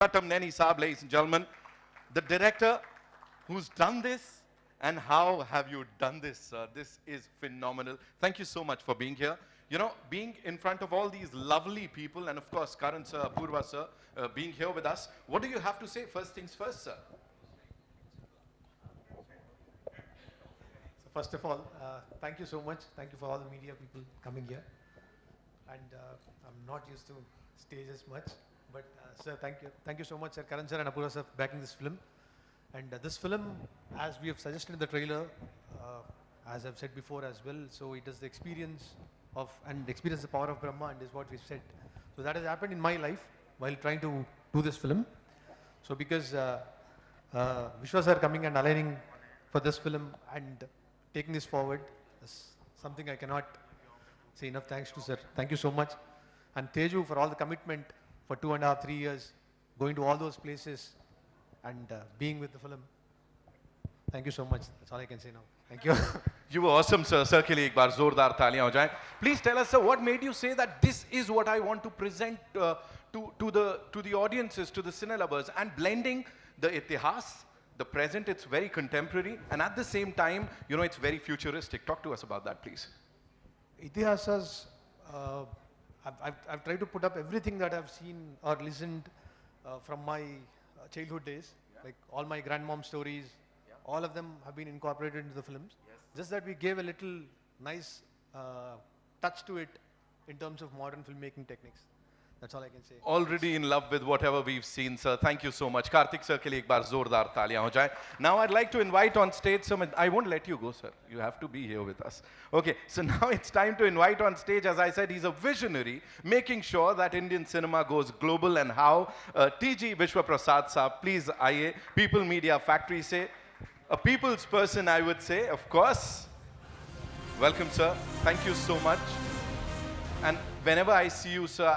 Gattamneni Saab, ladies and gentlemen, the director who's done this, and how have you done this? This is phenomenal. Thank you so much for being here. You know, being in front of all these lovely people, and of course, Karan sir, Apurva sir, being here with us. What do you have to say? First things first, sir. So first of all, thank you so much. Thank you for all the media people coming here. And I'm not used to stages much, but sir, thank you. Thank you so much, sir, Karan sir and Apurva sir, for backing this film. And this film, as we have suggested in the trailer, as I've said before as well, so it is the experience of, and experience the power of Brahma, and is what we've said. So that has happened in my life while trying to do this film. So because Vishwa sir coming and aligning for this film and taking this forward is something I cannot say enough thanks to, sir. Thank you so much. And Teju for all the commitment for 2.5, 3 years, going to all those places and being with the film. Thank you so much. That's all I can say now. Thank you. You were awesome, sir. Sir ke liye ek baar zordar taaliyan ho jaएं. Please tell us, sir, what made you say that this is what I want to present to the audiences, to the cine lovers, and blending the itihas, the present, it's very contemporary, and at the same time, you know, it's very futuristic. Talk to us about that, please. Itihasas, I've tried to put up everything that I've seen or listened from my childhood days, like all my grandmom stories, all of them have been incorporated into the films. Just that we gave a little nice touch to it in terms of modern filmmaking techniques. That's all I can say. Already in love with whatever we've seen, sir. Thank you so much. Karthik sir ke liye ek baar zordar taaliyan ho jaएं. Now I'd like to invite on stage some, I won't let you go, sir. You have to be here with us. Okay, so now it's time to invite on stage, as I said, he's a visionary, making sure that Indian cinema goes global, and how Teja Vishwa Prasad sir, please aaiye, People Media Factory se, a people's person, I would say, of course. Welcome, sir. Thank you so much. And whenever I see you, sir,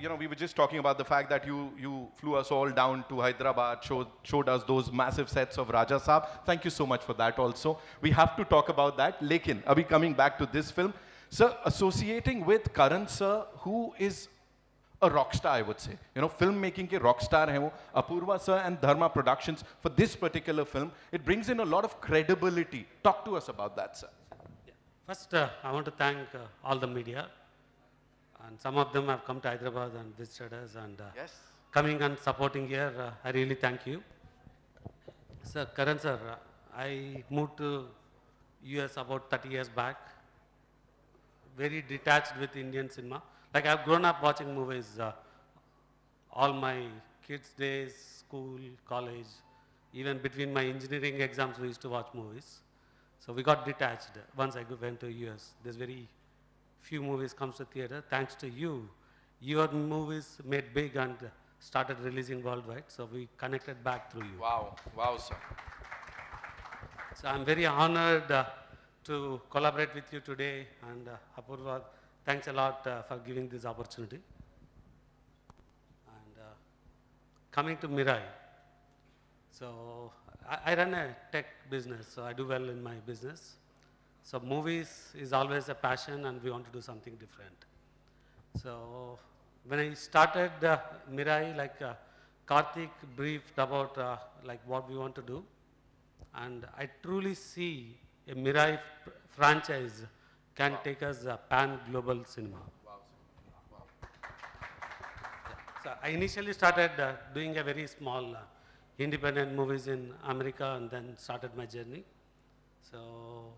you know, we were just talking about the fact that you flew us all down to Hyderabad, showed us those massive sets of Raja Saab. Thank you so much for that also. We have to talk about that. Lekin, abhi coming back to this film, sir, associating with Karan sir, who is a rock star, I would say. You know, filmmaking ke rock star hai wo. Apurva sir and Dharma Productions, for this particular film, it brings in a lot of credibility. Talk to us about that, sir. Yeah. First, I want to thank all the media. And some of them have come to Hyderabad and visited us, and coming and supporting here, I really thank you. Sir, Karan sir, I moved to US about 30 years back, very detached with Indian cinema. Like, I've grown up watching movies all my kids' days, school, college, even between my engineering exams we used to watch movies. So we got detached once I went to US. There's very few movies comes to theater. Thanks to you, your movies made big and started releasing worldwide. So we connected back through you. Wow, wow, sir. So I'm very honored to collaborate with you today. And Apurva, thanks a lot for giving this opportunity. And coming to Mirai. So I run a tech business, so I do well in my business. So movies is always a passion, and we want to do something different. So when I started Mirai, like Karthik briefed about like what we want to do, and I truly see a Mirai franchise can take us pan-global cinema. Wow. Wow. Yeah. So I initially started doing a very small independent movies in America, and then started my journey. So.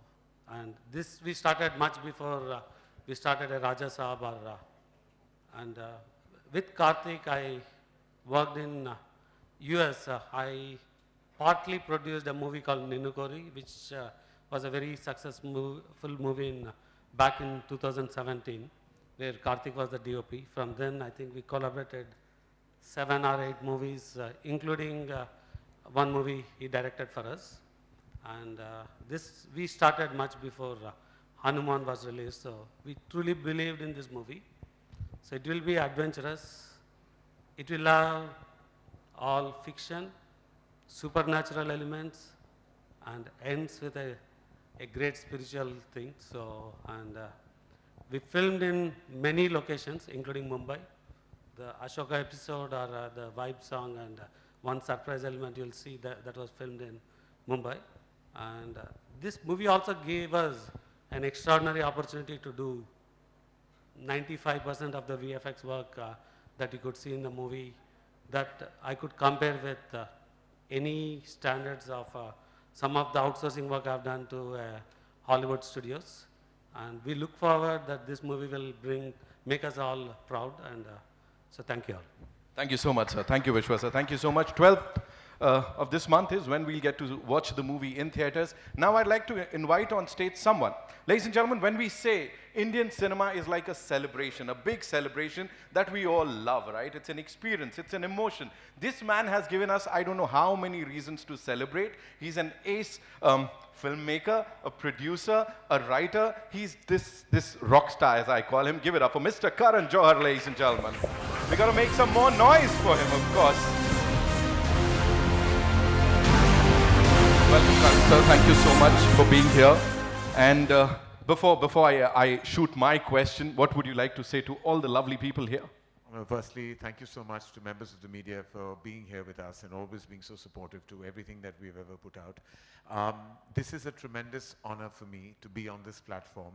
And this we started much before we started a Raja Saab. And with Karthik, I worked in US. I partly produced a movie called Ninukori, which was a very successful movie back in 2017, where Karthik was the DOP. From then, I think we collaborated 7 or 8 movies, including one movie he directed for us. And this, we started much before Hanuman was released, so we truly believed in this movie. So it will be adventurous. It will have all fiction, supernatural elements, and ends with a great spiritual thing. So, and we filmed in many locations, including Mumbai, the Ashoka episode or the vibe song, and one surprise element you'll see that was filmed in Mumbai. And this movie also gave us an extraordinary opportunity to do 95% of the VFX work that you could see in the movie that I could compare with any standards of some of the outsourcing work I've done to Hollywood studios. And we look forward that this movie will make us all proud. And so thank you all. Thank you so much, sir. Thank you, Vishwa, sir. Thank you so much. 12th of this month is when we'll get to watch the movie in theaters. Now I'd like to invite on stage someone. Ladies and gentlemen, when we say Indian cinema is like a celebration, a big celebration that we all love, right? It's an experience, it's an emotion. This man has given us, I don't know how many reasons to celebrate. He's an ace filmmaker, a producer, a writer. He's this rock star, as I call him. Give it up for Mr. Karan Johar, ladies and gentlemen. We gotta make some more noise for him, of course. Welcome, Karan, sir. Thank you so much for being here. And before I shoot my question, what would you like to say to all the lovely people here? Well, firstly, thank you so much to members of the media for being here with us and always being so supportive to everything that we've ever put out. This is a tremendous honor for me to be on this platform.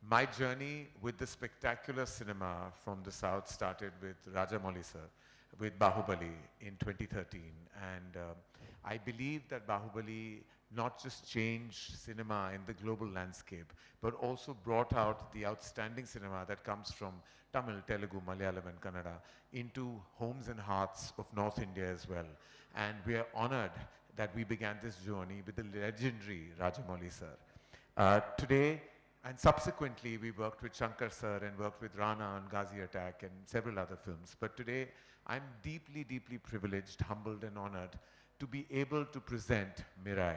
My journey with the spectacular cinema from the South started with Rajamouli sir, with Bahubali in 2013. And I believe that Bahubali not just changed cinema in the global landscape, but also brought out the outstanding cinema that comes from Tamil, Telugu, Malayalam and Kannada into homes and hearts of North India as well. And we are honored that we began this journey with the legendary Rajamouli sir. Today, and subsequently, we worked with Shankar sir and worked with Rana on Ghazi Attack and several other films. But today, I'm deeply, deeply privileged, humbled and honored to be able to present Mirai.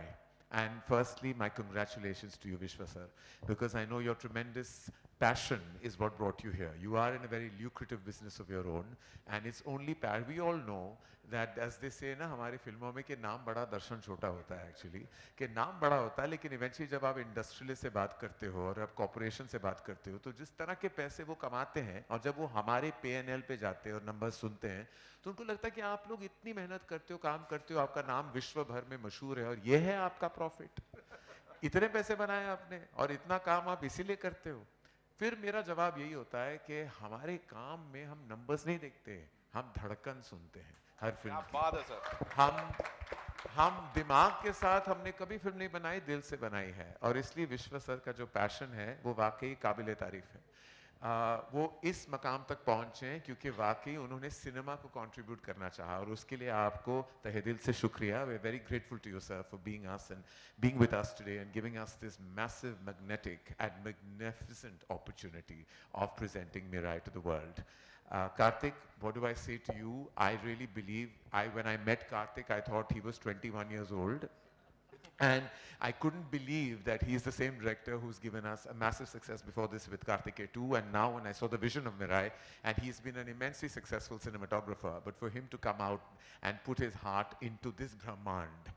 And firstly, my congratulations to you, Vishwa sir, because I know your tremendous passion is what brought you here. You are in a very lucrative business of your own, and it's only we all know that, as they say ना हमारी फिल्मों में कि नाम बड़ा दर्शन छोटा होता है actually, कि नाम बड़ा होता है लेकिन eventually जब आप इंडस्ट्रियल से बात करते हो और आप कॉर्पोरेशन से बात करते हो तो जिस तरह के पैसे वो कमाते हैं और जब वो हमारे P&L पे जाते हैं और नंबर सुनते हैं तो उनको लगता है कि आप लोग इतनी मेहनत करते हो, काम करते हो, आपका नाम विश्व भर में मशहूर है और ये है आपका प्रॉफिट, इतने पैसे बनाए आपने और इतना काम आप इसीलिए करते हो। फिर मेरा जवाब यही होता है कि हमारे काम में हम नंबर्स नहीं देखते, हम धड़कन सुनते हैं हर फिल्म की। हम दिमाग के साथ हमने कभी फिल्म नहीं बनाई, दिल से बनाई है और इसलिए विश्व सर का जो पैशन है वो वाकई काबिले तारीफ है। वो इस मकाम तक पहुंचे हैं क्योंकि वाकई उन्होंने सिनेमा को कंट्रीब्यूट करना चाहा और उसके लिए आपको तहे दिल से शुक्रिया। We are very grateful to you sir for being us and being with us today and giving us this massive magnetic and magnificent opportunity of presenting Mirai to the world. Karthik, what do I say to you? I really believe, when I met Karthik, I thought he was 21 years old. And I couldn't believe that he's the same director who's given us a massive success before this with Karthikeya 2. And now when I saw the vision of Mirai, and he's been an immensely successful cinematographer, but for him to come out and put his heart into this Brahmand,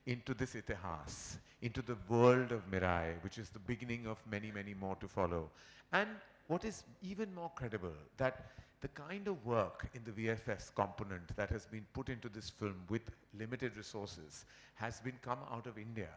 into this Itihas, into the world of Mirai, which is the beginning of many, many more to follow. And what is even more credible, that the kind of work in the VFX component that has been put into this film with limited resources has been come out of India.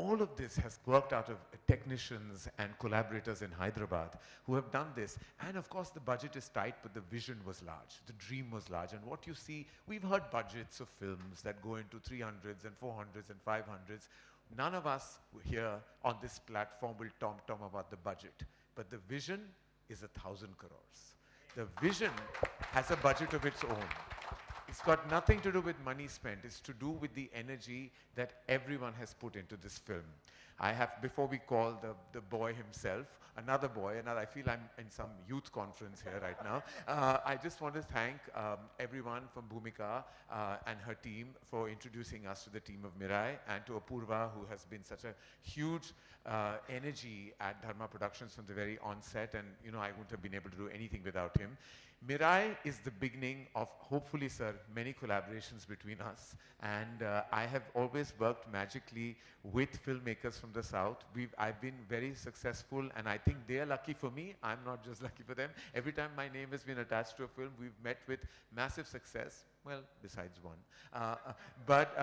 All of this has worked out of technicians and collaborators in Hyderabad who have done this. And of course the budget is tight, but the vision was large, the dream was large. And what you see, we've heard budgets of films that go into 300s and 400s and 500s. None of us here on this platform will tom about the budget, but the vision is 1,000 crores. The vision has a budget of its own. It's got nothing to do with money spent. It's to do with the energy that everyone has put into this film. I have, before we call the boy himself, another boy, and I feel I'm in some youth conference here right now. I just want to thank everyone from Bhumika and her team for introducing us to the team of Mirai, and to Apurva, who has been such a huge energy at Dharma Productions from the very onset, and you know, I wouldn't have been able to do anything without him. Mirai is the beginning of, hopefully, sir, many collaborations between us. And I have always worked magically with filmmakers from the South. I've been very successful, and I think they are lucky for me. I'm not just lucky for them. Every time my name has been attached to a film, we've met with massive success. Well, besides one. But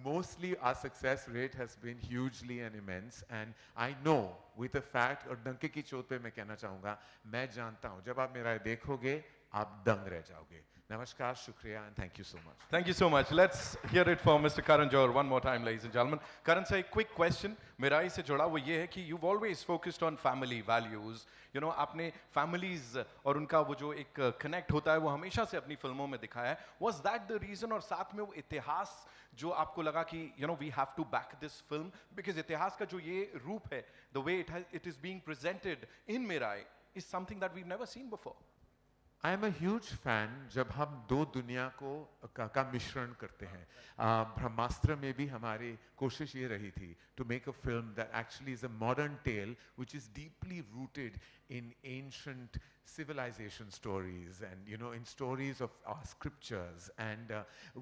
mostly our success rate has been hugely and immense. And I know, with the fact, और डंके की चोट पे मैं कहना चाहूँगा, मैं जानता हूँ, जब आप मेरा देखोगे, आप दंग रह जाओगे. Namaskar, shukriya, and thank you so much. Thank you so much. Let's hear it from Mr. Karan Johar one more time, ladies and gentlemen. Karan sir, a quick question. Mirai से जुड़ा वो ये है कि you've always focused on family values. You know, आपने families और उनका वो जो एक connect होता है वो हमेशा से अपनी फिल्मों में दिखाया है. Was that the reason और साथ में वो इतिहास जो आपको लगा कि you know we have to back this film because इतिहास का जो ये रूप है, the way it is being presented in Mirai is something that we've never seen before. I am a huge fan जब हम दो दुनिया का मिश्रण करते हैं. ब्रह्मास्त्र में भी हमारी कोशिश ये रही थी to make a film that actually is a modern tale which is deeply rooted in ancient civilization stories and, you know, in stories of our scriptures. And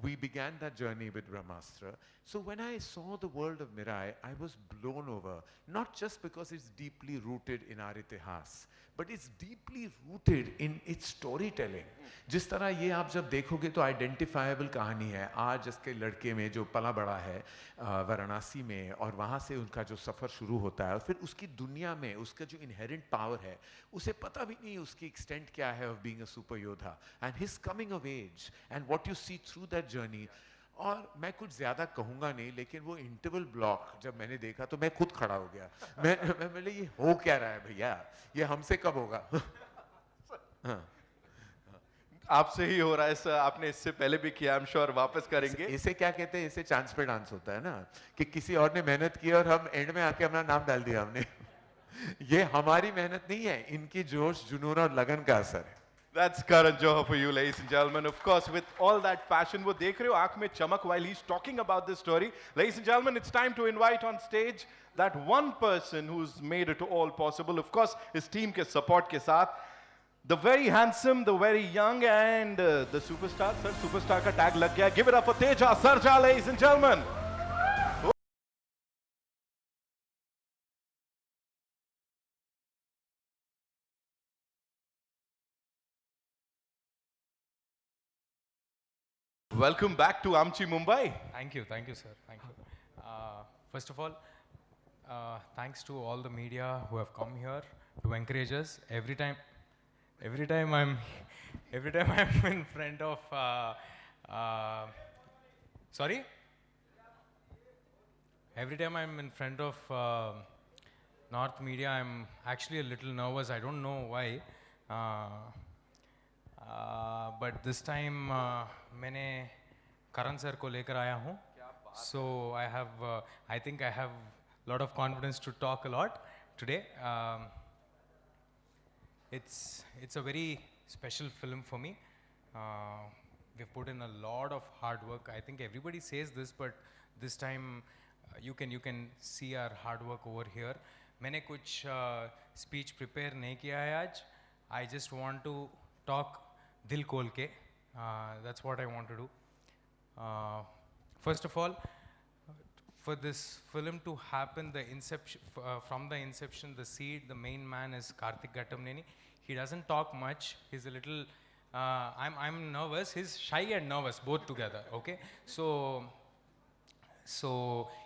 we began that journey with Brahmastra. So when I saw the world of Mirai, I was blown over, not just because it's deeply rooted in our itihas, but it's deeply rooted in its storytelling. जिस तरह ये आप जब देखोगे तो identifiable कहानी है. आज जिसके लड़के में जो पला बड़ा है वाराणसी में, और वहाँ से उनका जो सफ़र शुरू होता है, और फिर उसकी दुनिया में उसका जो inherent power है, उसे पता भी नहीं उसकी extent क्या है of being a super योद्धा, and his coming of age and what you see through that journey. और मैं कुछ ज़्यादा कहूँगा नहीं, लेकिन वो इंटरवल ब्लॉक जब मैंने देखा तो मैं खुद खड़ा हो गया. मैं बोले ये हो क्या रहा है भैया, ये हमसे कब होगा. हाँ. आपसे ही हो रहा है सर, आपने इससे पहले भी किया, आई एम श्योर वापस करेंगे. इसे क्या कहते हैं, इसे चांस पे डांस होता है ना, कि किसी और ने मेहनत की और हम एंड में आके अपना नाम डाल दिया हमने. ये हमारी मेहनत नहीं है, इनकी जोश जुनून और लगन का असर है. That's Karan Johar for you, ladies and gentlemen. Of course, with all that passion, वो देख रहे हो आँख में चमक while he's talking about this story. Ladies and gentlemen, it's time to invite on stage that one person who's made it all possible. Of course, his team के support के साथ, the very handsome, the very young, and the superstar. Sir, superstar का tag लग गया. Give it up for Teja Sajja, ladies and gentlemen. Welcome back to Amchi, Mumbai. Thank you, sir. Thank you. First of all, thanks to all the media who have come here to encourage us. Every time I'm in front of, sorry. Every time I'm in front of North media, I'm actually a little nervous. I don't know why. But this time मैंने करण sir को लेकर आया हूँ. So I think I have a lot of confidence to talk a lot today. It's a very special film for me. We've put in a lot of hard work. I think everybody says this, but this time you can see our hard work over here. मैंने कुछ speech prepare नहीं किया है आज. I just want to talk dil khol ke. That's what I want to do. First of all, for this film to happen, from the inception, the seed, the main man is Karthik Gattamneni. He doesn't talk much. He's a little. I'm nervous. He's shy and nervous both together. Okay, so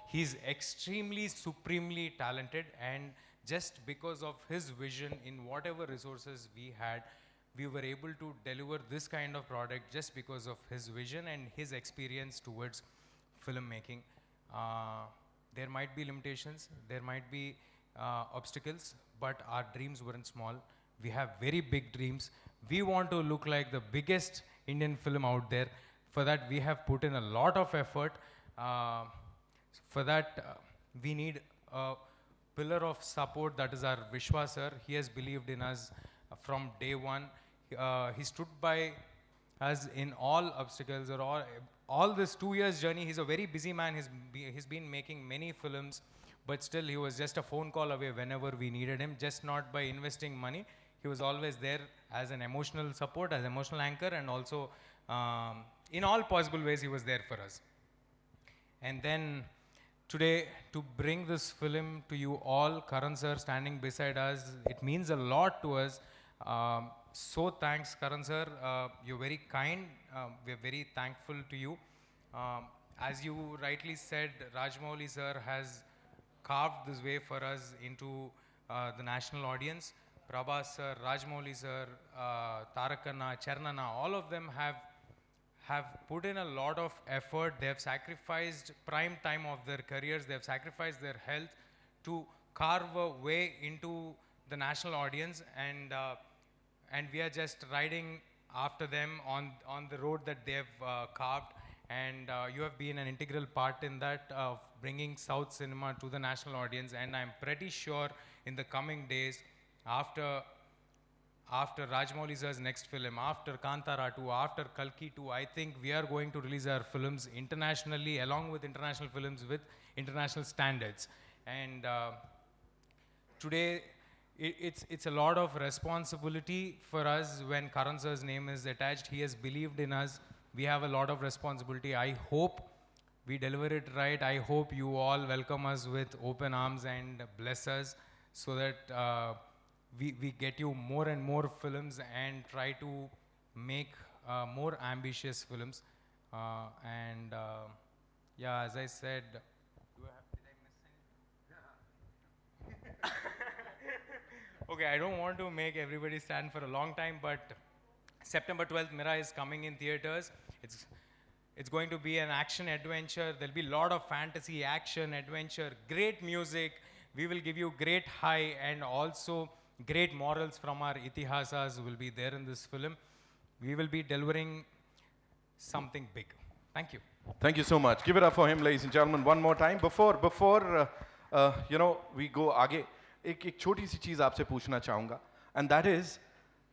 he's extremely, supremely talented, and just because of his vision in whatever resources we had, we were able to deliver this kind of product just because of his vision and his experience towards filmmaking. There might be limitations, there might be obstacles, but our dreams weren't small. We have very big dreams. We want to look like the biggest Indian film out there. For that, we have put in a lot of effort. For that, we need a pillar of support, that is our Vishwa sir. He has believed in us from day one. He stood by us in all obstacles or all this 2 years journey. He's a very busy man. He's been making many films, but still he was just a phone call away whenever we needed him, just not by investing money. he was always there as an emotional support, as emotional anchor, and also in all possible ways he was there for us. And then today, to bring this film to you all, Karan sir standing beside us, it means a lot to us. So thanks, Karan sir. You're very kind. We're very thankful to you. As you rightly said, Rajmouli sir has carved this way for us into the national audience. Prabhas sir, Rajmouli sir, Tarakana, Chernana, all of them have put in a lot of effort. They have sacrificed prime time of their careers. They have sacrificed their health to carve a way into the national audience, and we are just riding after them on the road that they have carved. And you have been an integral part in that, of bringing South cinema to the national audience. And I'm pretty sure in the coming days, after Rajmouli sir's next film, after Kantara 2, after Kalki 2, I think we are going to release our films internationally, along with international films with international standards. And today, it's a lot of responsibility for us when Karan sir's name is attached. He has believed in us. We have a lot of responsibility. I hope we deliver it right. I hope you all welcome us with open arms and bless us, so that we get you more and more films and try to make more ambitious films. Yeah, as I said, did I miss anything? Okay, I don't want to make everybody stand for a long time, but September 12th, Mirai is coming in theaters. It's going to be an action adventure. There'll be a lot of fantasy, action, adventure, great music. We will give you great high, and also great morals from our itihasas will be there in this film. We will be delivering something big. Thank you. Thank you so much. Give it up for him, ladies and gentlemen, one more time. Before we go आगे, एक छोटी सी चीज आपसे पूछना चाहूँगा, and that is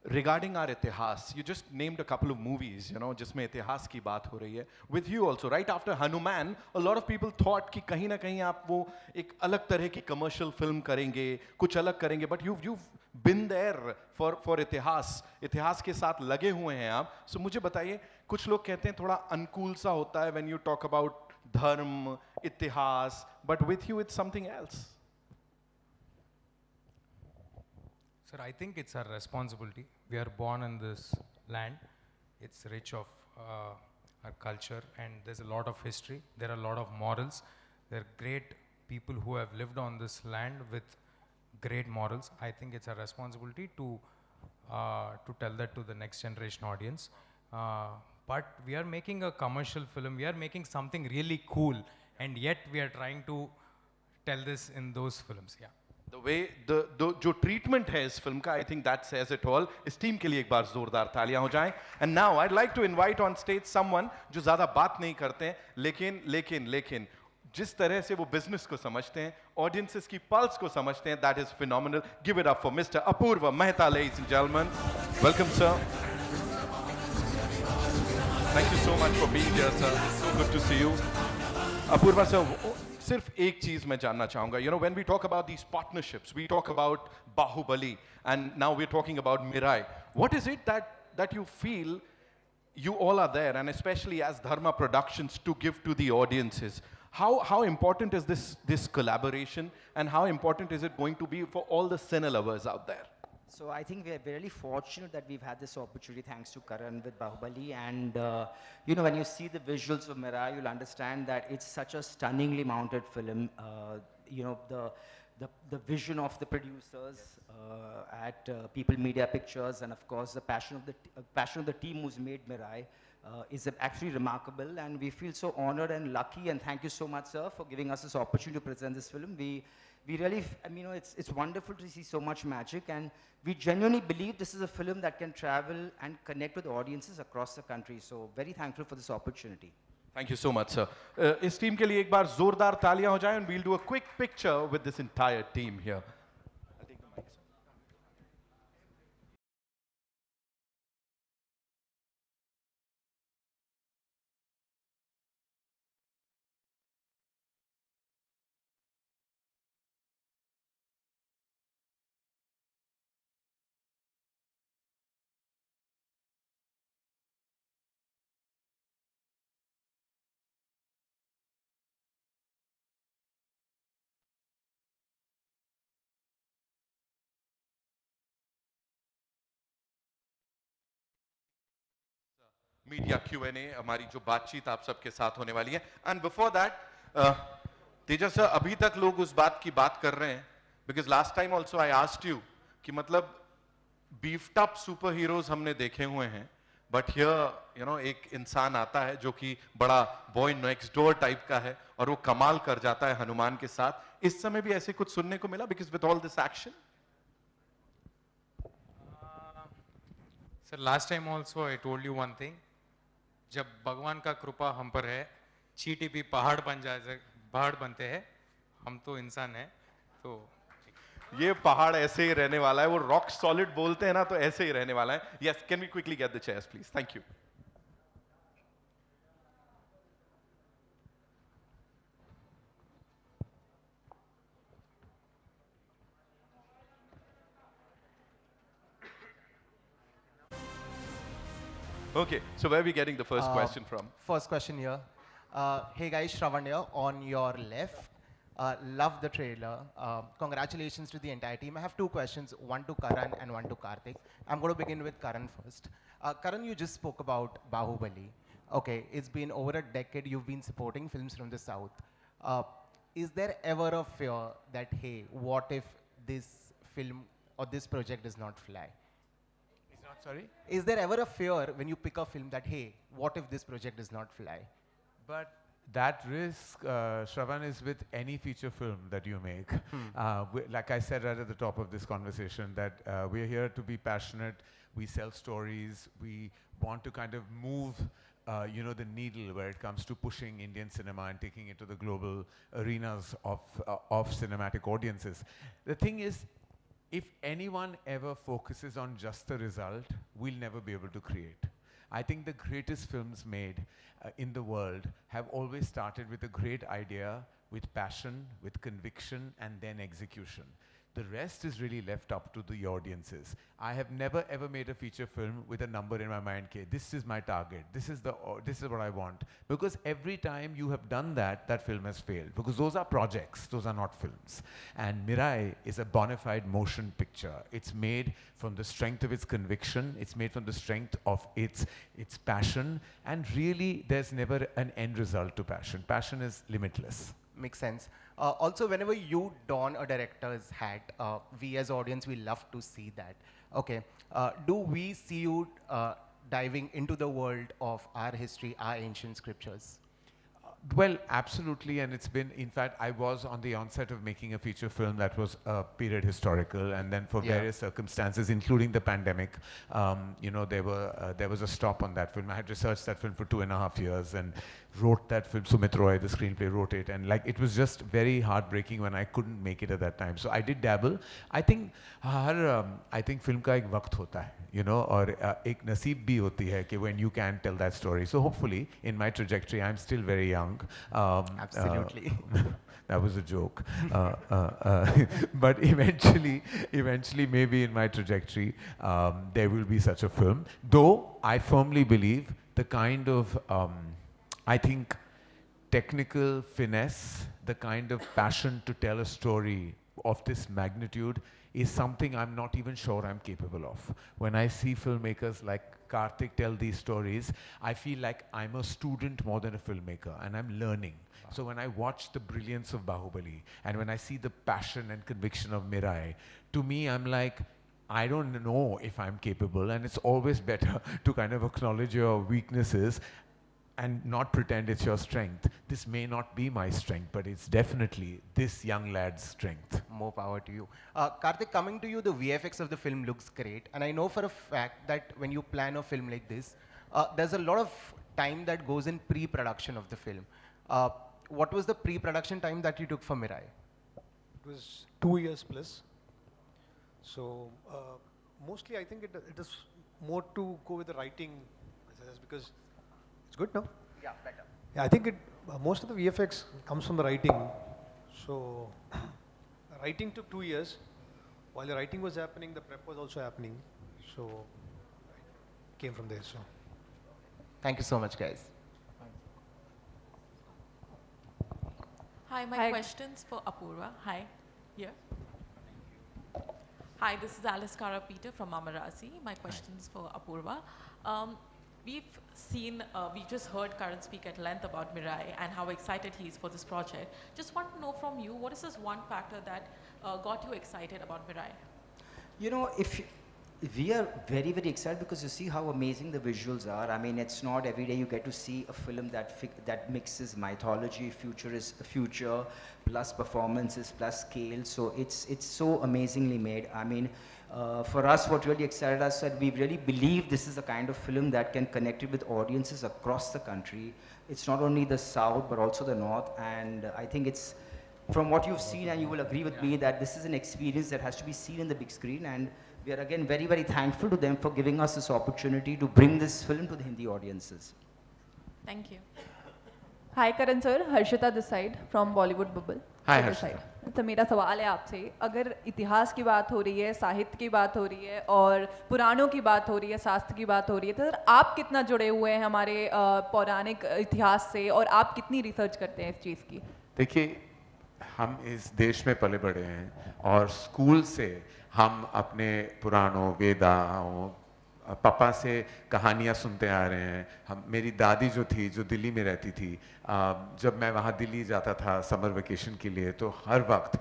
regarding our itihas. You just named a couple of movies, जिसमें इतिहास की बात हो रही है. With you also, right after Hanuman, a lot of people thought कि कहीं ना कहीं आप वो एक अलग तरह की commercial film करेंगे, कुछ अलग करेंगे, but you've been there for इतिहास के साथ लगे हुए हैं आप. So मुझे बताइए, कुछ लोग कहते हैं थोड़ा अनकूल सा होता है when you talk about धर्म, इतिहास, but with you it's something else. Sir, I think it's our responsibility. We are born in this land. It's rich of our culture, and there's a lot of history. There are a lot of morals. There are great people who have lived on this land with great morals. I think it's our responsibility to tell that to the next generation audience. But we are making a commercial film. We are making something really cool, and yet we are trying to tell this in those films. Yeah. The way जो treatment है इस film का, I think that says it all. इस team के लिए एक बार जोरदार तालियां हो जाएं. And now I'd like to invite on stage someone जो ज़्यादा बात नहीं करते हैं, लेकिन जिस तरह से वो business को समझते हैं, audiences की pulse को समझते हैं, that is phenomenal. Give it up for Mr. Apurva Mehta, ladies and gentlemen. Welcome, sir. Thank you so much for being here, sir. So good to see you. Apurva sir, सिर्फ एक चीज मैं जानना चाहूंगा. When we talk about these partnerships, we talk about Bahubali, and now we're talking about Mirai. What is it that you feel you all are there, and especially as Dharma Productions, to give to the audiences? How important is this collaboration, and how important is it going to be for all the cine lovers out there? So I think we're really fortunate that we've had this opportunity thanks to Karan with Bahubali. And, when you see the visuals of Mirai, you'll understand that it's such a stunningly mounted film. The vision of the producers at People Media Pictures, and of course the passion of the team who's made Mirai is actually remarkable. And we feel so honored and lucky, and thank you so much, sir, for giving us this opportunity to present this film. We really, it's wonderful to see so much magic, and we genuinely believe this is a film that can travel and connect with audiences across the country. So very thankful for this opportunity. Thank you so much, sir. इस team के लिए एक बार जोरदार तालियां हो जाएं, and we'll do a quick picture with this entire team here. Media Q&A, हमारी जो बातचीत आप सबके साथ होने वाली है. And before that, Teja sir, अभी तक लोग उस बात की बात कर रहे हैं, because last time also I asked you कि मतलब beefed up सुपर हीरोज हमने देखे हुए हैं, बट हियर एक इंसान आता है जो कि बड़ा बॉय नेक्स्ट डोर टाइप का है और वो कमाल कर जाता है हनुमान के साथ. इस समय भी ऐसे कुछ सुनने को मिला, because with all this action? Sir last time also I told you one thing, जब भगवान का कृपा हम पर है, चींटी भी पहाड़ बनते हैं, हम तो इंसान हैं, तो ये पहाड़ ऐसे ही रहने वाला है. वो रॉक सॉलिड बोलते हैं ना, तो ऐसे ही रहने वाला है. Yes, can we quickly get the chairs please? Thank you. Okay, so where are we getting the first question from? First question here. Hey guys, Shravan here on your left. Love the trailer. Congratulations to the entire team. I have two questions, one to Karan and one to Karthik. I'm going to begin with Karan first. Karan, you just spoke about Bahubali. Okay, it's been over a decade you've been supporting films from the South. Is there ever a fear that, hey, what if this film or this project does not fly? Sorry? Is there ever a fear when you pick a film that, hey, what if this project does not fly? But that risk, Shravan, is with any feature film that you make. Like I said right at the top of this conversation, that we're here to be passionate, we sell stories, we want to kind of move the needle where it comes to pushing Indian cinema and taking it to the global arenas of cinematic audiences. The thing is, if anyone ever focuses on just the result, we'll never be able to create. I think the greatest films made in the world have always started with a great idea, with passion, with conviction, and then execution. The rest is really left up to the audiences. I have never ever made a feature film with a number in my mind, okay, this is my target, this is what I want. Because every time you have done that, that film has failed. Because those are projects, those are not films. And Mirai is a bona fide motion picture. It's made from the strength of its conviction, it's made from the strength of its passion, and really there's never an end result to passion. Passion is limitless. Makes sense. Also, whenever you don a director's hat, we as audience, we love to see that. Okay. Do we see you diving into the world of our history, our ancient scriptures? Well, absolutely, and it's been, in fact, I was on the onset of making a feature film that was period historical, and then for various circumstances, including the pandemic, there was a stop on that film. I had researched that film for 2.5 years and wrote that film. Sumit Roy, the screenplay, wrote it, and like it was just very heartbreaking when I couldn't make it at that time. So I did dabble. I think film का एक वक्त होता है, और एक नसीब भी होती है कि when you can tell that story. So hopefully, in my trajectory, I'm still very young. Absolutely. That was a joke. But eventually, maybe in my trajectory, there will be such a film. Though I firmly believe the kind of, I think, technical finesse, the kind of passion to tell a story of this magnitude is something I'm not even sure I'm capable of. When I see filmmakers like Karthik tell these stories, I feel like I'm a student more than a filmmaker, and I'm learning. So when I watch the brilliance of Bahubali, and when I see the passion and conviction of Mirai, to me, I'm like, I don't know if I'm capable, and it's always better to kind of acknowledge your weaknesses and not pretend it's your strength. This may not be my strength, but it's definitely this young lad's strength. More power to you. Karthik, coming to you, the VFX of the film looks great. And I know for a fact that when you plan a film like this, there's a lot of time that goes in pre-production of the film. What was the pre-production time that you took for Mirai? It was 2 years plus. So mostly I think it is more to go with the writing, because it's good now. Yeah, better. Yeah, I think most of the VFX comes from the writing. So writing took 2 years. While the writing was happening, the prep was also happening. So it came from there. So Thank you so much, guys. Hi, my question's for Apurva. Hi, here. Hi, this is Alice Cara Peter from Amarasi. My question's for Apurva. we've seen, we just heard Karan speak at length about Mirai and how excited he is for this project. Just want to know from you, what is this one factor that got you excited about Mirai? You know, we are very, very excited because you see how amazing the visuals are. I mean, it's not every day you get to see a film that mixes mythology, future, plus performances, plus scale. So it's so amazingly made. I mean, for us, what really excited us that we really believe this is the kind of film that can connect it with audiences across the country. It's not only the South, but also the North. And I think it's, from what you've seen, and you will agree with me, that this is an experience that has to be seen in the big screen. And we are again very, very thankful to them for giving us this opportunity to bring this film to the Hindi audiences. Thank you. Hi Karan sir, Harshita this side from Bollywood Bubble. Hi Harshita. तो मेरा सवाल है आपसे, अगर इतिहास की बात हो रही है, साहित्य की बात हो रही है और पुराणों की बात हो रही है, शास्त्र की बात हो रही है, तो सर आप कितना जुड़े हुए हैं हमारे पौराणिक इतिहास से और आप कितनी रिसर्च करते हैं इस चीज़ की? देखिए, हम इस देश में पले बड़े हैं और स्कूल से हम अपने पुराणों, वेदाओं, पापा से कहानियाँ सुनते आ रहे हैं. मेरी दादी जो थी, जो दिल्ली में रहती थी, जब मैं वहाँ दिल्ली जाता था समर वेकेशन के लिए, तो हर वक्त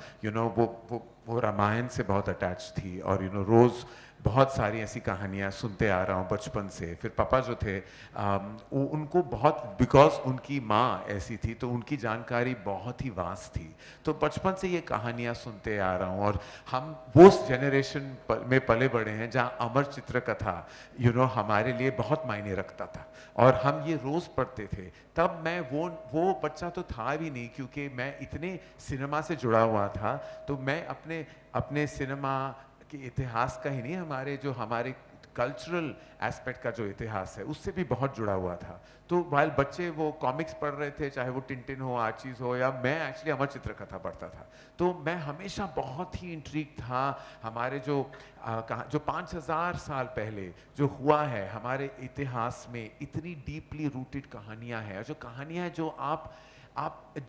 वो रामायण से बहुत अटैच थी और रोज़ बहुत सारी ऐसी कहानियाँ सुनते आ रहा हूँ बचपन से. फिर पापा जो थे, उनको बहुत, बिकॉज उनकी माँ ऐसी थी तो उनकी जानकारी बहुत ही वास्ट थी, तो बचपन से ये कहानियाँ सुनते आ रहा हूँ. और हम वो जनरेशन में पले बड़े हैं जहाँ अमर चित्र कथा हमारे लिए बहुत मायने रखता था और हम ये रोज़ पढ़ते थे. तब मैं वो बच्चा तो था भी नहीं, क्योंकि मैं इतने सिनेमा से जुड़ा हुआ था, तो मैं अपने सिनेमा कि इतिहास का ही नहीं, हमारे कल्चरल एस्पेक्ट का जो इतिहास है उससे भी बहुत जुड़ा हुआ था. तो वाइल बच्चे वो कॉमिक्स पढ़ रहे थे, चाहे वो टिंटिन हो, आर्चीज हो, या मैं एक्चुअली अमर चित्र कथा पढ़ता था, तो मैं हमेशा बहुत ही इंट्रिग था. हमारे जो 5000 साल पहले जो हुआ है हमारे इतिहास में, इतनी डीपली रूटेड कहानियाँ हैं, जो कहानियाँ हैं जो आप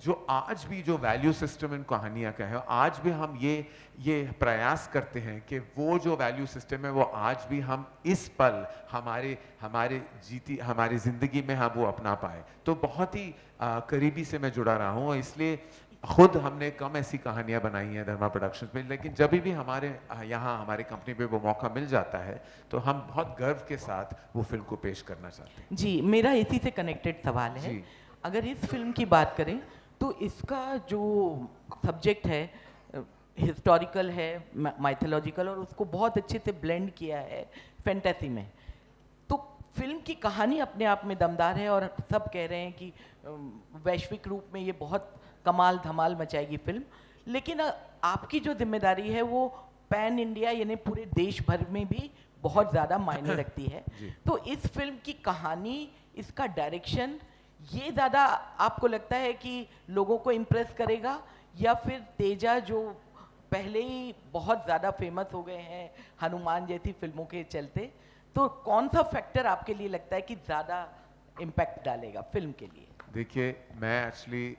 जो आज भी जो वैल्यू सिस्टम इन कहानियाँ का है, आज भी हम ये प्रयास करते हैं कि वो जो वैल्यू सिस्टम है वो आज भी हम इस पल हमारी ज़िंदगी में हम वो अपना पाए. तो बहुत ही करीबी से मैं जुड़ा रहा हूँ, इसलिए खुद हमने कम ऐसी कहानियाँ बनाई हैं धर्मा प्रोडक्शंस में, लेकिन जब भी हमारे यहाँ हमारी कंपनी पे वो मौका मिल जाता है तो हम बहुत गर्व के साथ वो फिल्म को पेश करना चाहते हैं. जी, मेरा इसी से कनेक्टेड सवाल है. अगर इस फिल्म की बात करें तो इसका जो सब्जेक्ट है हिस्टोरिकल है, माइथोलॉजिकल, और उसको बहुत अच्छे से ब्लेंड किया है फैंटेसी में. तो फिल्म की कहानी अपने आप में दमदार है और सब कह रहे हैं कि वैश्विक रूप में ये बहुत कमाल धमाल मचाएगी फिल्म. लेकिन आपकी जो जिम्मेदारी है वो पैन इंडिया यानी पूरे देश भर में भी बहुत ज़्यादा मायने रखती है. तो इस फिल्म की कहानी, इसका डायरेक्शन, ये ज़्यादा आपको लगता है कि लोगों को इम्प्रेस करेगा, या फिर तेजा जो पहले ही बहुत ज़्यादा फेमस हो गए हैं हनुमान जैसी फिल्मों के चलते, तो कौन सा फैक्टर आपके लिए लगता है कि ज़्यादा इम्पैक्ट डालेगा फिल्म के लिए? देखिए, मैं एक्चुअली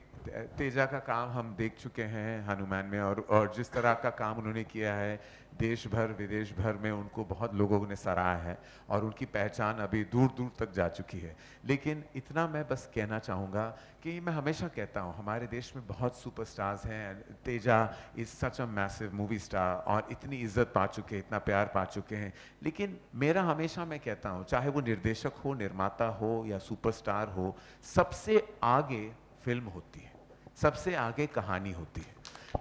तेजा का काम हम देख चुके हैं हनुमान में, और जिस तरह का काम उन्होंने किया है देश भर विदेश भर में उनको बहुत लोगों ने सराहा है और उनकी पहचान अभी दूर दूर तक जा चुकी है. लेकिन इतना मैं बस कहना चाहूँगा कि मैं हमेशा कहता हूँ हमारे देश में बहुत सुपरस्टार्स हैं. Teja is such a massive movie star और इतनी इज्जत पा चुके हैं, इतना प्यार पा चुके हैं. लेकिन मेरा हमेशा, मैं कहता हूँ, चाहे वो निर्देशक हो, निर्माता हो या सुपरस्टार हो, सबसे आगे फिल्म होती है, सबसे आगे कहानी होती है.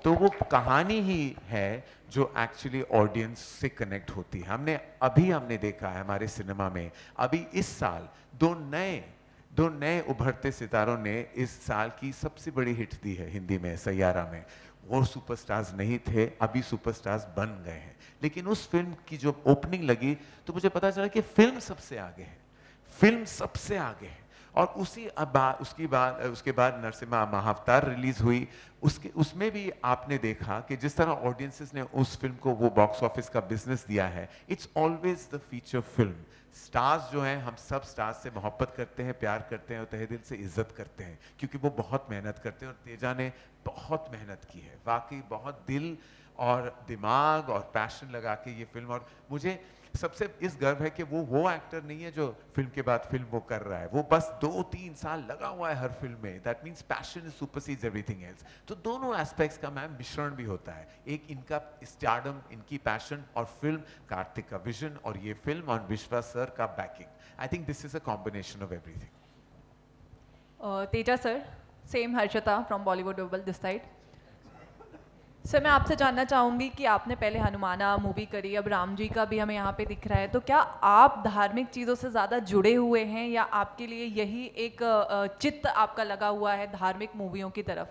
तो वो कहानी ही है जो एक्चुअली ऑडियंस से कनेक्ट होती है. हमने देखा है हमारे सिनेमा में अभी इस साल दो नए उभरते सितारों ने इस साल की सबसे बड़ी हिट दी है हिंदी में, सैयारा में. वो सुपरस्टार्स नहीं थे, अभी सुपरस्टार्स बन गए हैं. लेकिन उस फिल्म की जो ओपनिंग लगी तो मुझे पता चला कि फिल्म सबसे आगे है, फिल्म सबसे आगे है. और उसके बाद नरसिम्हा महाअवतार रिलीज हुई. उसमें भी आपने देखा कि जिस तरह ऑडियंसेस ने उस फिल्म को वो बॉक्स ऑफिस का बिजनेस दिया है. It's always the feature film. Stars जो हैं, हम सब स्टार्स से मोहब्बत करते हैं, प्यार करते हैं और तहे दिल से इज्जत करते हैं, क्योंकि वो बहुत मेहनत करते हैं. और तेजा ने बहुत मेहनत की है, वाकई बहुत दिल और दिमाग और पैशन लगा के ये फिल्म. और मुझे सबसे इस गर्व है कि वो एक्टर नहीं है जो फिल्म के बाद फिल्म वो कर रहा है, वो बस 2-3 साल लगा हुआ है हर फिल्म में. That means passion supersedes everything else. तो दोनों एस्पेक्ट्स का मैम मिश्रण भी होता है, एक इनका स्टारडम, इनकी पैशन, और फिल्म कार्तिक का विजन, और ये फिल्म और विश्वा सर का banking. I think this is a combination of everything. Teja sir, same Harshita from Bollywood double this side. Sir मैं आपसे जानना चाहूँगी कि आपने पहले हनुमाना मूवी करी, अब राम जी का भी हमें यहाँ पे दिख रहा है, तो क्या आप धार्मिक चीज़ों से ज़्यादा जुड़े हुए हैं या आपके लिए यही एक चित्त आपका लगा हुआ है धार्मिक मूवियों की तरफ?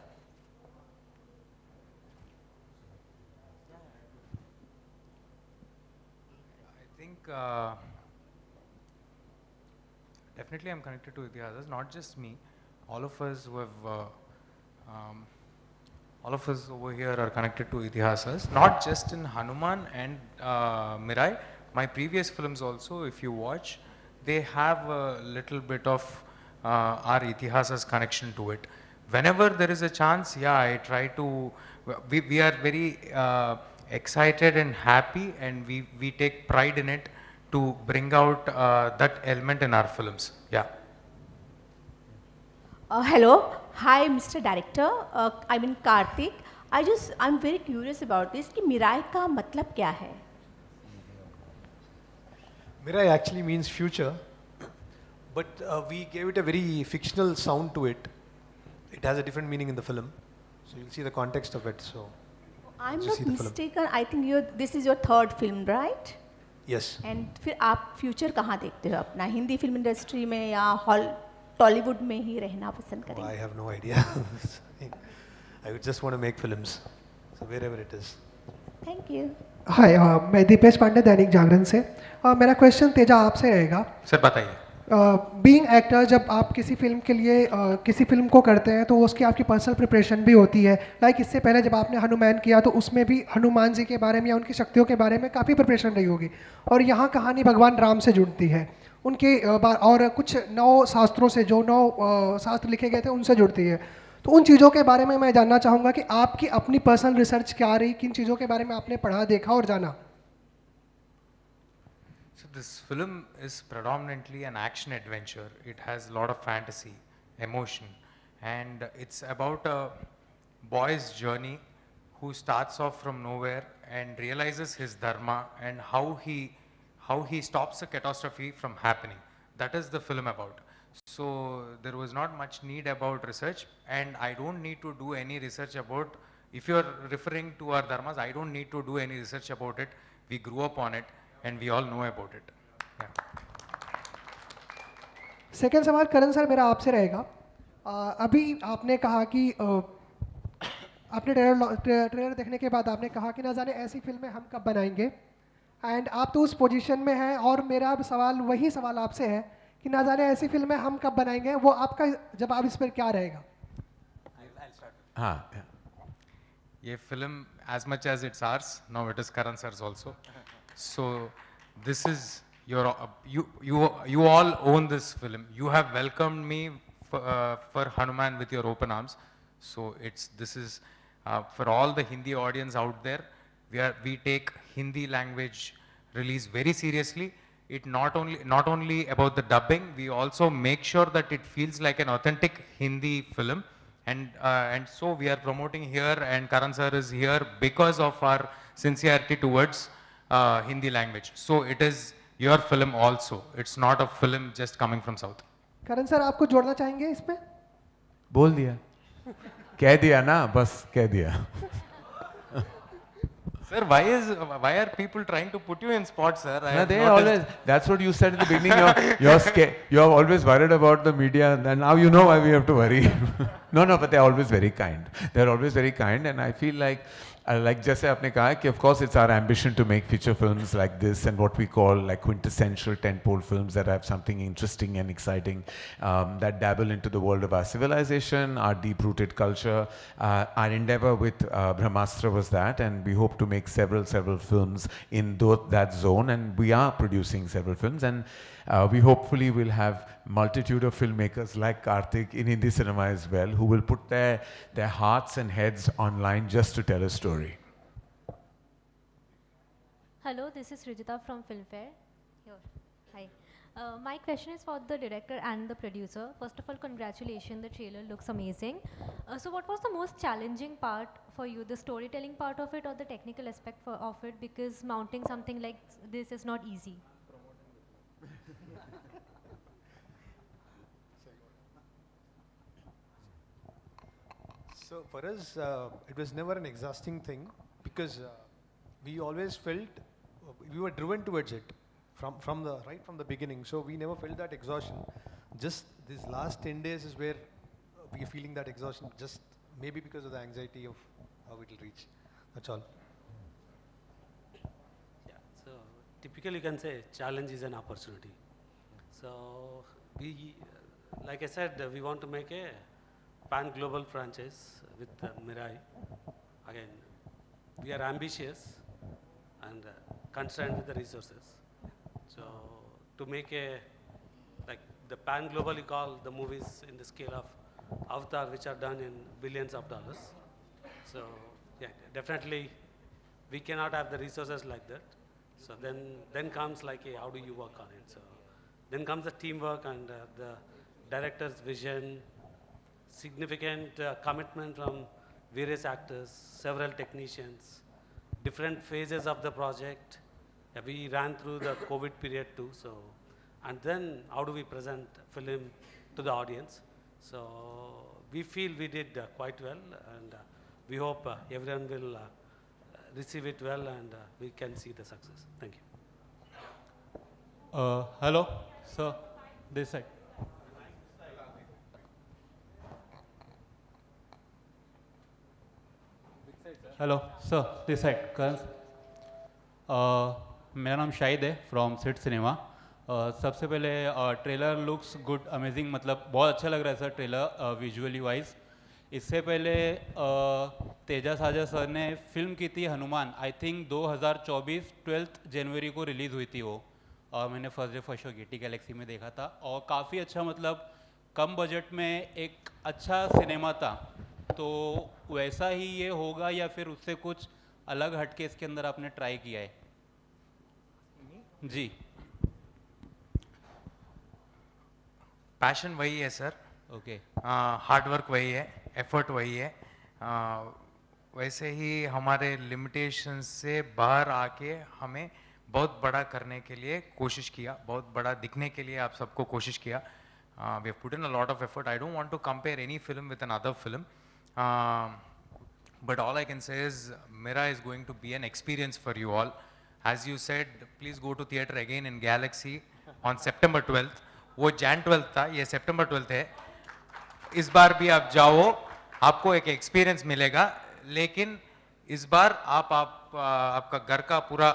I think definitely I'm connected to Itihasas, not just me. All of us who have, all of us over here are connected to Itihasas, not just in Hanuman and Mirai. My previous films also, if you watch, they have a little bit of our Itihasas connection to it. Whenever there is a chance, yeah, I try to, we are very excited and happy, and we take pride in it to bring out that element in our films. Yeah. Hello, hi Mr. Director, I mean Karthik. I'm very curious about this कि Mirae का मतलब क्या है? Mirai actually means future, but we gave it a very fictional sound to it. It has a different meaning in the film, so you'll see the context of it. So I'm just not see the film. mistaken. I think this is your third film, right? Yes. And फिर आप future कहाँ देखते हो अपना? Hindi film industry में या टॉलीवुड में ही रहना पसंद Oh, करेंगे? I have no idea. I would just want to make films, so wherever it is. Thank you. हाय, मैं दीपेश पांडे दैनिक जागरण से. मेरा क्वेश्चन तेजा आपसे रहेगा. सर बताइए. बीइंग एक्टर, जब आप किसी फिल्म के लिए किसी फिल्म को करते हैं तो उसकी आपकी पर्सनल प्रिपरेशन भी होती है. लाइक इससे पहले जब आपने हनुमान किया तो उसमें भी हनुमान जी के बारे में या उनकी शक्तियों के बारे में काफ़ी प्रिपरेशन रही होगी. और यहाँ कहानी भगवान राम से जुड़ती है, उनके और कुछ 9 शास्त्रों से, जो 9 शास्त्र लिखे गए थे उनसे जुड़ती है. तो उन चीज़ों के बारे में मैं जानना चाहूँगा कि आपकी अपनी पर्सनल रिसर्च क्या रही, किन चीज़ों के बारे में आपने पढ़ा, देखा और जाना. So this film is predominantly an action adventure. It has a lot of fantasy, emotion, and it's about a boy's journey who starts off from nowhere and realizes his dharma and how he stops a catastrophe from happening. That is the film about. So there was not much need about research, and I don't need to do any research about, if you're referring to our dharmas, I don't need to do any research about it. We grew up on it and we all know about it. Yeah. Second सवाल करण sir मेरा आपसे रहेगा. अभी आपने कहा कि आपने trailer देखने के बाद आपने कहा कि ना जाने ऐसी फिल्में हम कब बनाएंगे, एंड आप तो उस पोजीशन में हैं. और मेरा अब सवाल वही सवाल आपसे है कि ना जाने ऐसी फिल्में हम कब बनाएंगे, वो आपका जवाब इस पर क्या रहेगा? हाँ, ये film, as much as it's ours, now it is Karan sir's also. So this is your, you all own this film. You have welcomed me for Hanuman with your open arms. So this is for all the Hindi audience out there. We take Hindi language release very seriously. It not only about the dubbing, we also make sure that it feels like an authentic Hindi film. And so we are promoting here, and Karan sir is here because of our sincerity towards Hindi language. So it is your film also. It's not a film just coming from South. Karan sir आपको जोड़ना चाहेंगे इस पे? बोल दिया, कह दिया ना, बस कह दिया. Sir, why are people trying to put you in spot, sir? No, they always, that's what you said in the beginning. You're scared. You're always worried about the media, and now you know why we have to worry. No, but they're always very kind. They're always very kind, and I feel like जैसे आपने कहा कि of course it's our ambition to make feature films like this and what we call like quintessential tentpole films that have something interesting and exciting, that dabble into the world of our civilization, our deep-rooted culture. Our endeavor with Brahmastra was that, and we hope to make several films in that zone, and we are producing several films, and we hopefully will have multitude of filmmakers like Karthik in Hindi cinema as well, who will put their hearts and heads online just to tell a story. Hello, this is Rijita from Filmfare. Here. Hi. My question is for the director and the producer. First of all, congratulations, the trailer looks amazing. So what was the most challenging part for you, the storytelling part of it or the technical aspect of it? Because mounting something like this is not easy. So for us, it was never an exhausting thing because we always felt we were driven towards it from the beginning. So we never felt that exhaustion. Just these last 10 days is where we are feeling that exhaustion. Just maybe because of the anxiety of how it will reach. That's all. Yeah. So typically, you can say challenge is an opportunity. So we, like I said, we want to make a pan-global franchise with Mirai. Again, we are ambitious and concerned with the resources. So to make a, like the pan-global, you call the movies in the scale of Avatar, which are done in billions of dollars. So yeah, definitely we cannot have the resources like that. So then comes like a, how do you work on it? So then comes the teamwork and the director's vision, significant commitment from various actors, several technicians, different phases of the project. Yeah, we ran through the COVID period too. So, and then how do we present film to the audience? So we feel we did quite well, and we hope everyone will receive it well, and we can see the success. Thank you. Hello, sir. This side. Hello sir this side Karan मेरा नाम शाहिद है from seat cinema सबसे पहले trailer looks good amazing मतलब बहुत अच्छा लग रहा है सर ट्रेलर विजुअली वाइज इससे पहले तेजा साजा सर ने फिल्म की थी हनुमान आई थिंक 2024 12 जनवरी को रिलीज़ हुई थी वो और मैंने first day first show Getty Galaxy में देखा था और काफ़ी अच्छा मतलब कम बजट में एक अच्छा सिनेमा था तो वैसा ही ये होगा या फिर उससे कुछ अलग हटके इसके अंदर आपने ट्राई किया है जी पैशन वही है सर ओके हार्ड वर्क वही है एफर्ट वही है वैसे ही हमारे लिमिटेशन से बाहर आके हमें बहुत बड़ा करने के लिए कोशिश किया बहुत बड़ा दिखने के लिए आप सबको कोशिश किया we have put in a lot of effort I don't want to compare any film with another film but all I can say is Mirai is going to be an experience for you all. As you said, please go to theatre again in Galaxy on September 12th. वो Jan 12th था, ये September 12th है. इस बार भी आप जाओ, आपको एक experience मिलेगा, लेकिन इस बार आपका घर का पूरा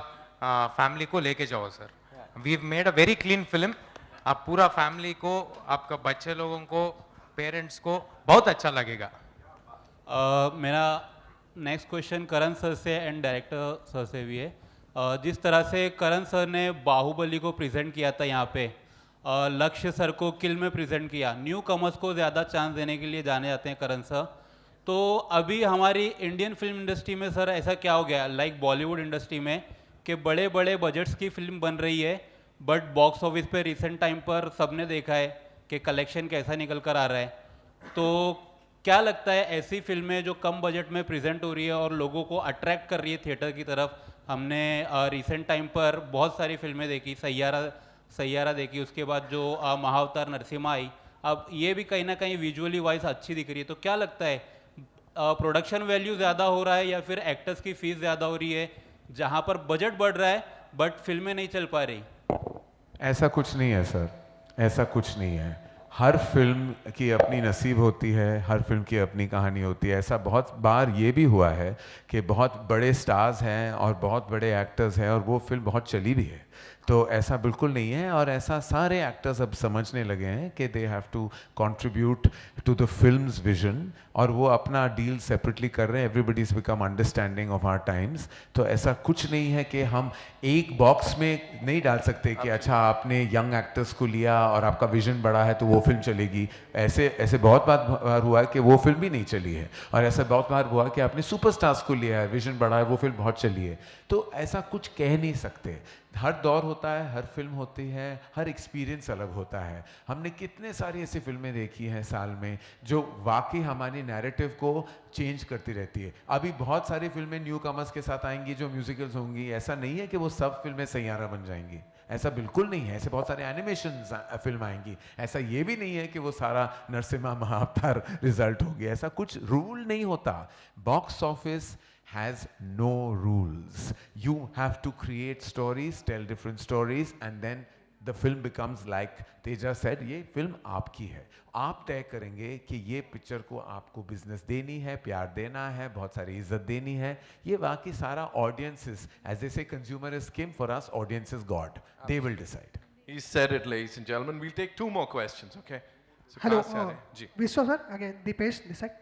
family को लेके जाओ sir. We've made a very clean film. आप पूरा family को, आपका बच्चे लोगों को, parents को बहुत अच्छा लगेगा. मेरा नेक्स्ट क्वेश्चन करण सर से एंड डायरेक्टर सर से भी है जिस तरह से करण सर ने बाहुबली को प्रेजेंट किया था यहाँ पे लक्ष्य सर को किल में प्रेजेंट किया न्यू कमर्स को ज़्यादा चांस देने के लिए जाने जाते हैं करण सर तो अभी हमारी इंडियन फिल्म इंडस्ट्री में सर ऐसा क्या हो गया लाइक बॉलीवुड इंडस्ट्री में कि बड़े बड़े बजट्स की फिल्म बन रही है बट बॉक्स ऑफिस पे रिसेंट टाइम पर सबने देखा है कि कलेक्शन कैसा निकल कर आ रहा है तो क्या लगता है ऐसी फिल्में जो कम बजट में प्रेजेंट हो रही है और लोगों को अट्रैक्ट कर रही है थिएटर की तरफ हमने रिसेंट टाइम पर बहुत सारी फिल्में देखी सैयारा देखी उसके बाद जो महाअवतार नरसिम्हा आई अब ये भी कहीं ना कहीं विजुअली वाइज अच्छी दिख रही है तो क्या लगता है प्रोडक्शन वैल्यू ज़्यादा हो रहा है या फिर एक्टर्स की फीस ज़्यादा हो रही है जहाँ पर बजट बढ़ रहा है बट फिल्में नहीं चल पा रही ऐसा कुछ नहीं है सर ऐसा कुछ नहीं है हर फिल्म की अपनी नसीब होती है हर फिल्म की अपनी कहानी होती है ऐसा बहुत बार ये भी हुआ है कि बहुत बड़े स्टार्स हैं और बहुत बड़े एक्टर्स हैं और वो फिल्म बहुत चली भी है तो ऐसा बिल्कुल नहीं है, और ऐसा सारे एक्टर्स अब समझने लगे हैं कि they have to contribute to the films vision, और वो अपना डील सेपरेटली कर रहे हैं. Everybody is become understanding of our times. तो ऐसा कुछ नहीं है कि हम एक बॉक्स में नहीं डाल सकते कि अच्छा आपने यंग एक्टर्स को लिया और आपका विजन बड़ा है तो वो फिल्म चलेगी. ऐसे ऐसे बहुत बार हुआ है कि वो फिल्म भी नहीं चली है, और ऐसा बहुत बार हुआ कि आपने सुपरस्टार्स को लिया है, विजन बड़ा है, वो फिल्म बहुत चली है. तो ऐसा कुछ कह नहीं सकते. हर दौर होता है, हर फिल्म होती है, हर एक्सपीरियंस अलग होता है. हमने कितने सारी ऐसी फिल्में देखी हैं साल में जो वाकई हमारी नैरेटिव को चेंज करती रहती है. अभी बहुत सारी फिल्में न्यू कमर्स के साथ आएंगी जो म्यूजिकल्स होंगी. ऐसा नहीं है कि वो सब फिल्में सैयारा बन जाएंगी, ऐसा बिल्कुल नहीं है. ऐसे बहुत सारे एनिमेशन फिल्म आएंगी. ऐसा ये भी नहीं है कि वो सारा नरसिम्हा महाअवतार रिजल्ट होगी. ऐसा कुछ रूल नहीं होता. Box office has no rules. You have to create stories, tell different stories, and then the film becomes like Teja said, ये फिल्म आपकी है. आप तय करेंगे कि ये पिक्चर को आपको बिजनेस देनी है, प्यार देना है, बहुत सारी इज्जत देनी है. ये वाकई सारा audiences, as they say, consumer is king. For us, audience is God. They will decide. He said it, ladies and gentlemen. We'll take 2 more questions, okay? So hello कहाँ से आ रहे हैं? जी. Vishwa sir, again Deepesh this side.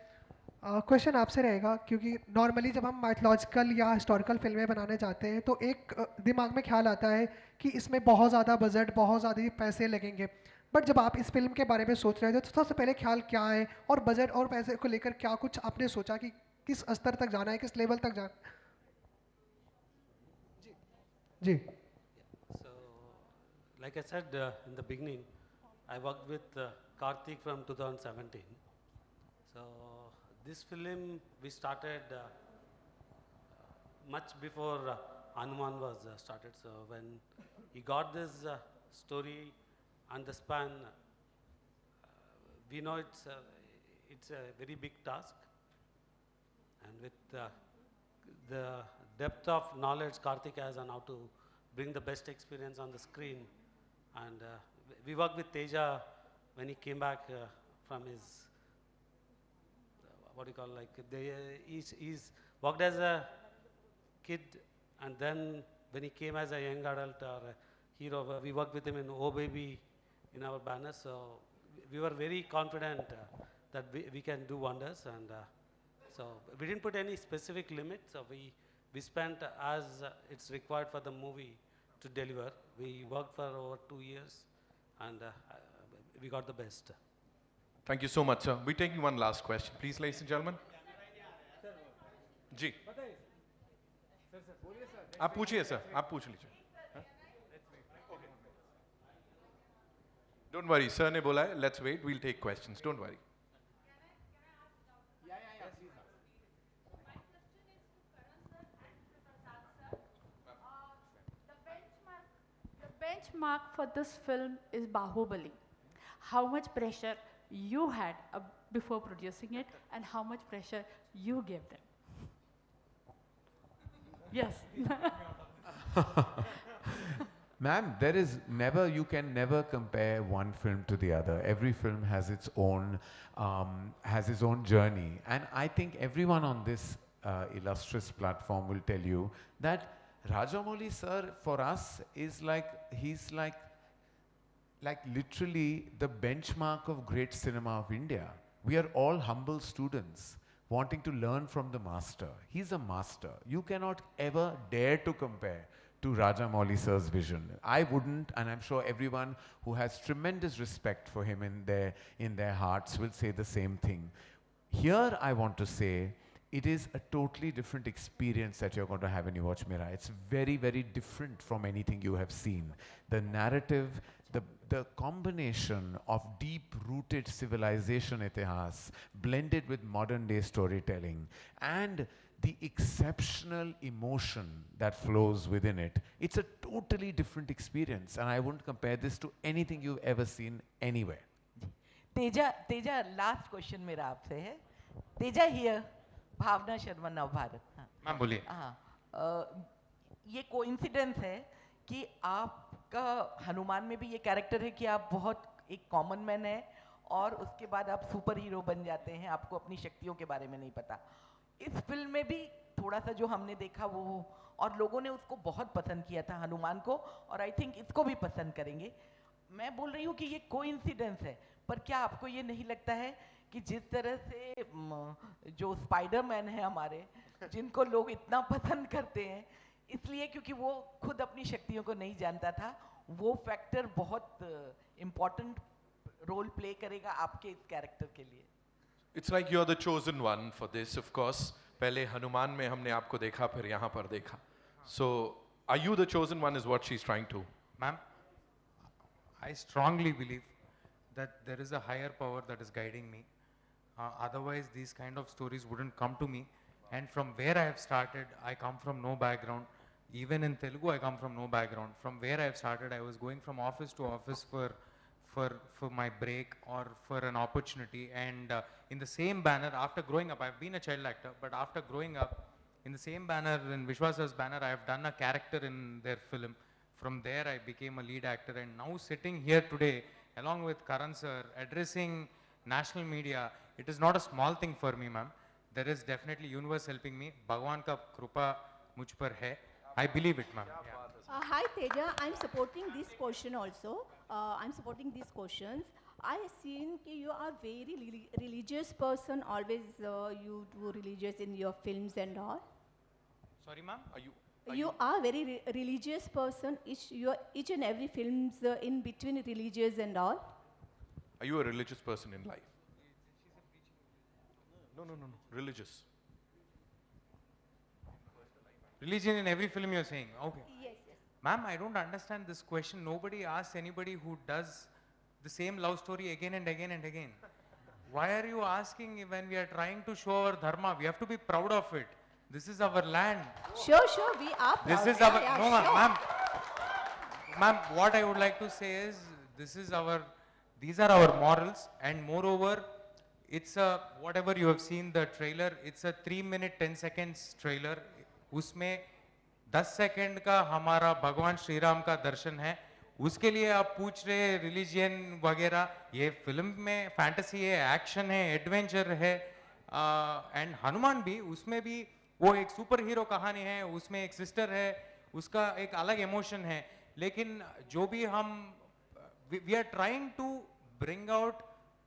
Question आपसे रहेगा, क्योंकि normally जब हम माइथोलॉजिकल या हिस्टोरिकल फिल्में बनाने जाते हैं तो एक दिमाग में ख्याल आता है कि इसमें बहुत ज़्यादा बजट, बहुत ज़्यादा पैसे लगेंगे. बट जब आप इस फिल्म के बारे में सोच रहे थे तो सबसे पहले ख्याल क्या है, और बजट और पैसे को लेकर क्या कुछ आपने सोचा कि किस स्तर तक जाना है, किस लेवल तक जाना? जी. So, like I said in the beginning, I worked with Karthik from 2017. So, this film we started much before Hanuman was started. So, when he got this story and the span, we know it's a very big task. And with the depth of knowledge Karthik has on how to bring the best experience on the screen, and we worked with Teja when he came back from his what do you call, like he's worked as a kid, and then when he came as a young adult or a hero, we worked with him in Oh Baby in our banner. So we were very confident that we can do wonders, and so we didn't put any specific limits. So we spent as it's required for the movie to deliver. We worked for over 2 years, and we got the best. Thank you so much, sir. We're taking one last question, please, ladies and gentlemen. जी. आप पूछिए sir, आप पूछ लीजिए. Don't worry, sir ने बोला है, let's wait, we'll take questions, don't worry. The benchmark for this film is Bahubali. How much pressure you had before producing it, and how much pressure you gave them? Yes. Ma'am, there is never, you can never compare one film to the other. Every film has its own journey. And I think everyone on this illustrious platform will tell you that Rajamouli sir, for us, is like, he's like literally the benchmark of great cinema of India. We are all humble students wanting to learn from the master. He's a master. You cannot ever dare to compare to Rajamouli sir's vision. I wouldn't, and I'm sure everyone who has tremendous respect for him in their hearts will say the same thing. Here I want to say, it is a totally different experience that you're going to have when you watch Mirai. It's very, very different from anything you have seen. The narrative, the combination of deep-rooted civilization itihas blended with modern-day storytelling, and the exceptional emotion that flows within it. It's a totally different experience, and I wouldn't compare this to anything you've ever seen anywhere. Teja last question मेरा आपसे है. Teja here, भावना शर्मा नव Bharat. Ma'am बोलिए. हाँ, ये coincidence है कि आपका हनुमान में भी ये कैरेक्टर है कि आप बहुत एक कॉमन मैन है, और उसके बाद आप सुपर हीरो बन जाते हैं, आपको अपनी शक्तियों के बारे में नहीं पता. इस फिल्म में भी थोड़ा सा जो हमने देखा वो, और लोगों ने उसको बहुत पसंद किया था हनुमान को, और आई थिंक इसको भी पसंद करेंगे। मैं बोल रही हूँ कि ये कोइंसिडेंस है, पर क्या आपको ये नहीं लगता है कि जिस तरह से जो स्पाइडरमैन है हमारे, जिनको लोग इतना पसंद करते हैं, इसलिए क्योंकि वो खुद अपनी शक्तियों को नहीं जानता था, वो फैक्टर बहुत इम्पोर्टेंट रोल प्ले करेगा आपके इस कैरेक्टर के लिए। It's like you're the chosen one for this, of course. पहले हनुमान में हमने आपको देखा, फिर यहाँ पर देखा. So, are you the chosen one is what she's trying to? Ma'am, I strongly believe that there is a higher power that is guiding me. Otherwise, these kind of stories wouldn't come to me. And from where I have started, I come from no background. Even in Telugu, I come from no background. From where I have started, I was going from office to office for my break or for an opportunity. And in the same banner, after growing up, I've been a child actor, but after growing up, in the same banner, in Vishwa sir's banner, I have done a character in their film. From there, I became a lead actor, and now sitting here today, along with Karan sir, addressing national media, it is not a small thing for me, ma'am. There is definitely universe helping me. Bhagwan ka krupa mujh par hai. I believe it, ma'am. Yeah. Hi Teja, I'm supporting this question also. I'm supporting these questions. I have seen that you are very religious person. Always you do religious in your films and all. Sorry, ma'am. You are very religious person. Each and every films in between religious and all. Are you a religious person in life? No. Religious. Religion in every film you're saying. Okay. Yes. Ma'am, I don't understand this question. Nobody asks anybody who does the same love story again and again and again. Why are you asking when we are trying to show our dharma? We have to be proud of it. This is our land. Sure, we are proud. This is our, no ma'am. Ma'am, what I would like to say is, these are our morals, and moreover, it's a, whatever you have seen the trailer, it's a 3-minute 10 seconds trailer. उसमें 10 second का हमारा भगवान श्री राम का दर्शन है. उसके लिए आप पूछ रहे रिलीजियन वगैरह, ये फिल्म में फैंटेसी है, एक्शन है, एडवेंचर है, एंड हनुमान भी, उसमें भी वो एक सुपर हीरो कहानी है, उसमें एक सिस्टर है, उसका एक अलग इमोशन है. लेकिन जो भी हम, we are trying to bring out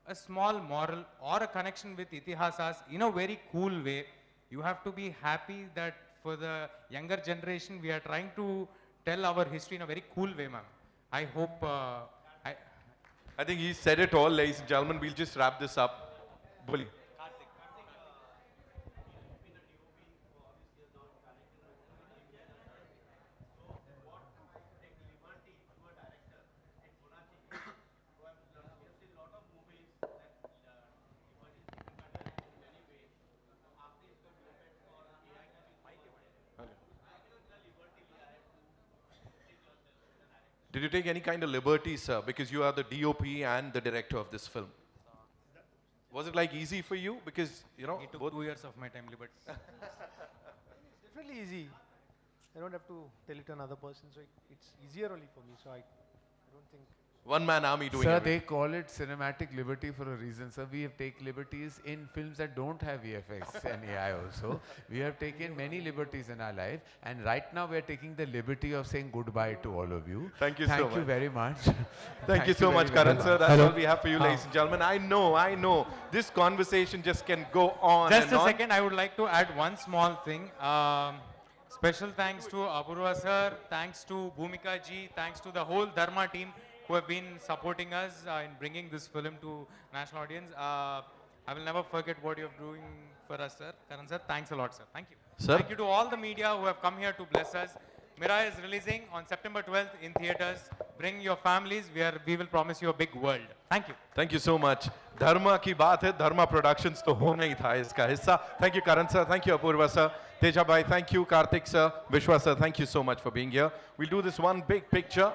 a small moral or a connection with itihasas in a very cool way. You have to be happy that for the younger generation, we are trying to tell our history in a very cool way, ma'am. I hope, I think he said it all, ladies and gentlemen. We'll just wrap this up. Boli. Did you take any kind of liberty, sir? Because you are the DOP and the director of this film. Was it like easy for you? Because, you know, it took 2 years of my time, but Definitely easy. I don't have to tell it to another person, so it's easier only for me. So I don't think. One-man army doing Sir, everything. they call it cinematic liberty for a reason. Sir, we have taken liberties in films that don't have VFX and AI also. We have taken many liberties in our life, and right now we are taking the liberty of saying goodbye to all of you. Thank you so much. Thank you very much. Thank you so much, very Karan much. sir. That's all we have for you, ladies and gentlemen. I know. This conversation just can go on just and a on. second, I would like to add one small thing. Special thanks to Apurva sir, thanks to Bhumika ji, thanks to the whole Dharma team who have been supporting us in bringing this film to national audience. I will never forget what you are doing for us, sir. Karan sir, thanks a lot, sir. Thank you. Sir. Thank you to all the media who have come here to bless us. Mirai is releasing on September 12th in theaters. Bring your families. We will promise you a big world. Thank you. Thank you so much. Dharma की बात है, Dharma Productions तो होना ही था इसका हिस्सा. Thank you, Karan sir. Thank you, Apurva sir. Teja bhai, thank you. Karthik sir, Vishwa sir, thank you so much for being here. We'll do this one big picture.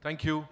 Thank you.